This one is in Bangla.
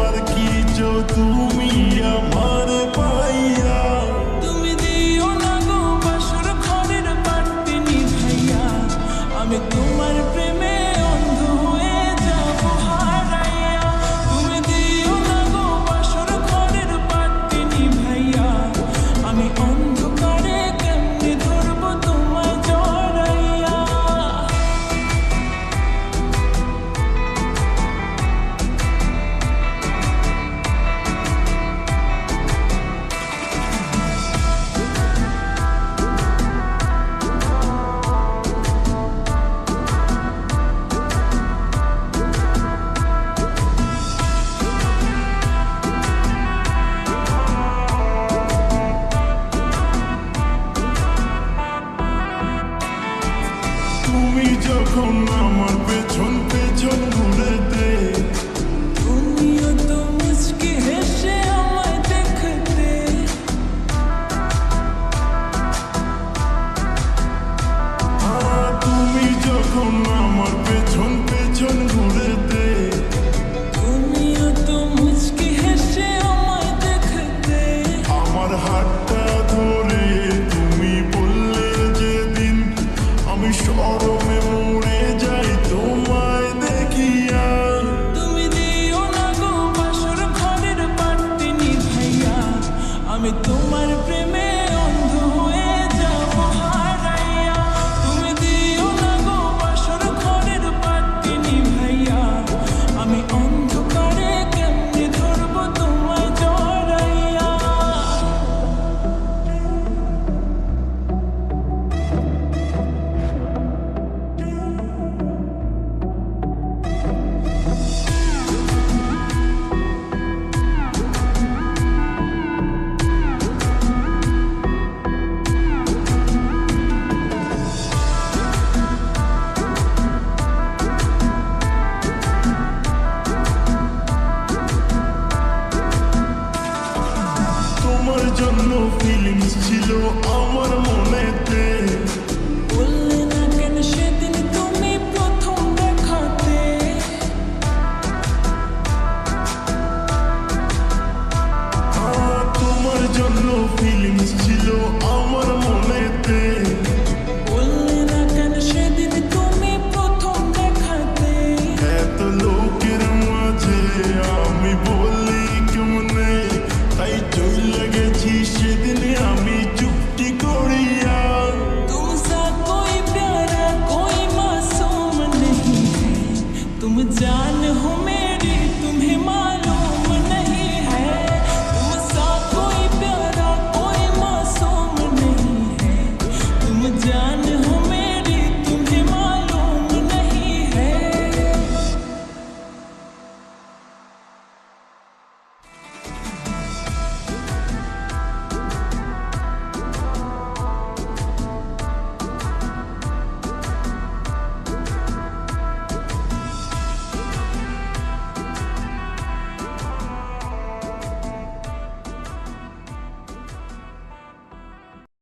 আর কি চো তুমি আমার পাইয়া। তুমি দিও না গো বাসর ঘরের বাতি নিভাইয়া, আমি তোমার প্রেমে অন্ধ হয়ে যাব হারাইয়া। তুমি দিও না গো বাসর ঘরের বাতি নিভাইয়া, আমি অন্ধকারে কেমনে ধরবো তোমায় জড়াইয়া। তুমি যখন আমার পেছন পেছন ঘুরেতে, তুমিও তো মুচকি হেসে আমায় দেখতে। তুমি যখন আমার পেছন পেছন ঘুরেতে, তুমিও তো মুচকি হেসে আমায় দেখতে। আমার হাতটা ধরে তুমি বললে যেদিন, আমি শরমে মরে যাই তোমায় দেখিয়া। তুমি দিও না গো বাসর ঘরের বাতি নিভাইয়া, আমি তোমার প্রেমে অন্ধ হয়ে যাব হারাইয়া। তুমি দিও না গো বাসর ঘরের বাতি নিভাইয়া, আমি অন্ধকারে কেমনে ধরবো তোমায় জড়াইয়া। তোমার জন্য ফিলিংস ছিল আমার মনেতে, বললে না কেন সেদিন তুমি প্রথম দেখাতে। তোমার জন্য ফিলিংস ছিল আমার মনেতে। বললে না কেন সেদিন তুমি প্রথম দেখাতে। এত লোকের মাঝে আমি